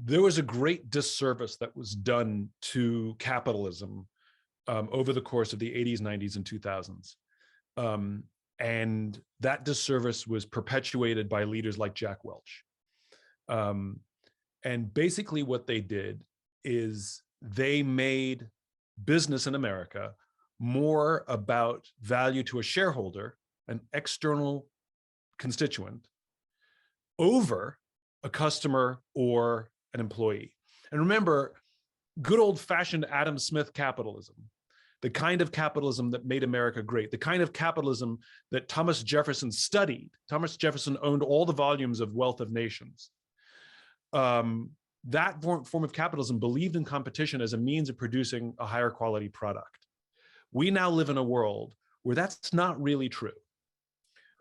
there was a great disservice that was done to capitalism over the course of the 80s, 90s, and 2000s. And that disservice was perpetuated by leaders like Jack Welch. And basically what they did is they made business in America more about value to a shareholder, an external constituent, over a customer or an employee. And remember, good old-fashioned Adam Smith capitalism, the kind of capitalism that made America great, the kind of capitalism that Thomas Jefferson studied. Thomas Jefferson owned all the volumes of Wealth of Nations. That form of capitalism believed in competition as a means of producing a higher quality product. We now live in a world where that's not really true.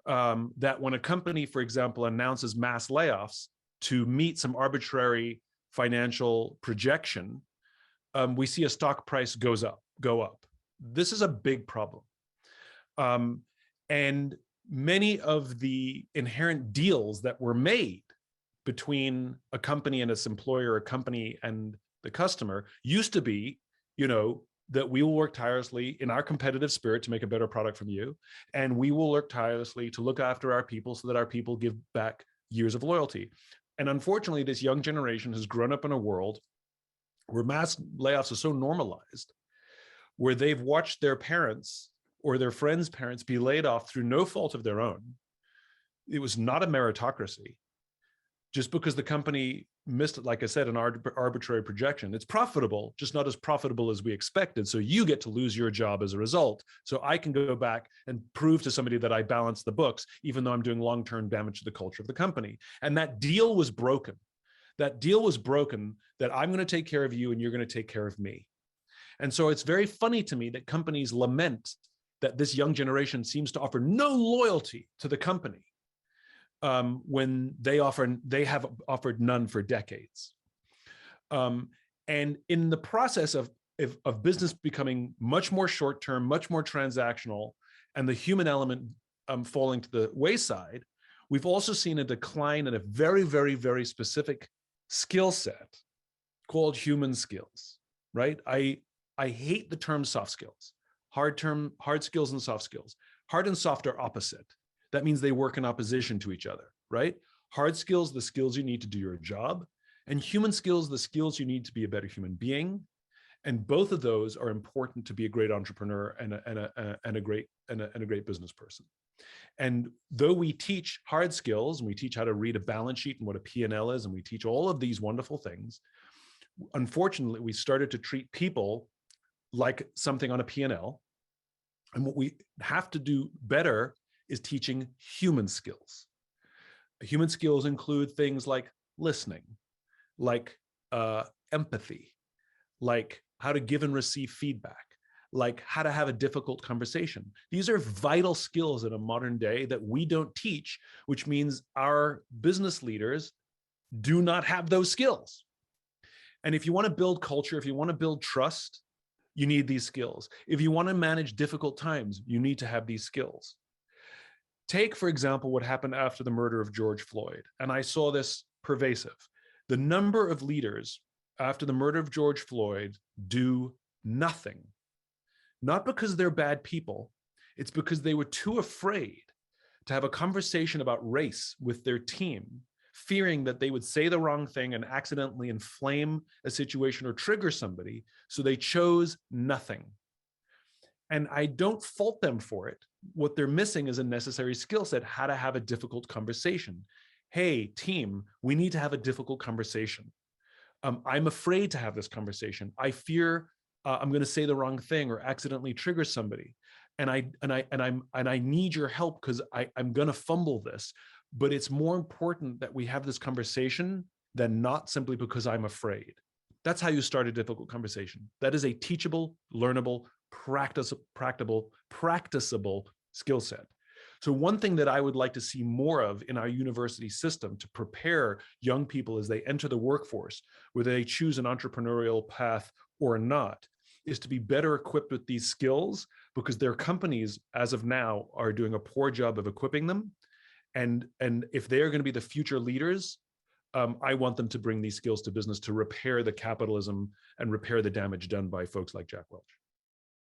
That when a company, for example, announces mass layoffs to meet some arbitrary financial projection, we see a stock price go up. This is a big problem. And many of the inherent deals that were made between a company and its employer, a company and the customer, used to be, that we will work tirelessly in our competitive spirit to make a better product from you, and we will work tirelessly to look after our people so that our people give back years of loyalty. And unfortunately, this young generation has grown up in a world where mass layoffs are so normalized, where they've watched their parents or their friends' parents be laid off through no fault of their own. It was not a meritocracy. Just because the company missed, like I said, an arbitrary projection. It's profitable, just not as profitable as we expected. So you get to lose your job as a result. So I can go back and prove to somebody that I balanced the books, even though I'm doing long-term damage to the culture of the company. And that deal was broken. That deal was broken, that I'm going to take care of you and you're going to take care of me. And so it's very funny to me that companies lament that this young generation seems to offer no loyalty to the company. When they have offered none for decades. And in the process of business becoming much more short-term, much more transactional, and the human element falling to the wayside, we've also seen a decline in a very, very, very specific skill set called human skills, right? I hate the term soft skills, hard skills and soft skills. Hard and soft are opposite. That means they work in opposition to each other, right? Hard skills, the skills you need to do your job, and human skills, the skills you need to be a better human being. And both of those are important to be a great entrepreneur and a great business person. And though we teach hard skills, and we teach how to read a balance sheet and what a P&L is, and we teach all of these wonderful things, unfortunately, we started to treat people like something on a P&L. And what we have to do better is teaching human skills. Human skills include things like listening, like empathy, like how to give and receive feedback, like how to have a difficult conversation. These are vital skills in a modern day that we don't teach, which means our business leaders do not have those skills. And if you want to build culture, if you want to build trust, you need these skills. If you want to manage difficult times, you need to have these skills. Take, for example, what happened after the murder of George Floyd, and I saw this pervasive. The number of leaders after the murder of George Floyd do nothing, not because they're bad people, it's because they were too afraid to have a conversation about race with their team, fearing that they would say the wrong thing and accidentally inflame a situation or trigger somebody, so they chose nothing. And I don't fault them for it. What they're missing is a necessary skill set, how to have a difficult conversation. Hey, team, we need to have a difficult conversation. I'm afraid to have this conversation. I fear I'm going to say the wrong thing or accidentally trigger somebody. And I need your help because I'm going to fumble this. But it's more important that we have this conversation than not simply because I'm afraid. That's how you start a difficult conversation. That is a teachable, learnable, practicable skill set. So one thing that I would like to see more of in our university system to prepare young people as they enter the workforce, whether they choose an entrepreneurial path or not, is to be better equipped with these skills, because their companies, as of now, are doing a poor job of equipping them. And if they are going to be the future leaders I want them to bring these skills to business to repair the capitalism and repair the damage done by folks like Jack Welch.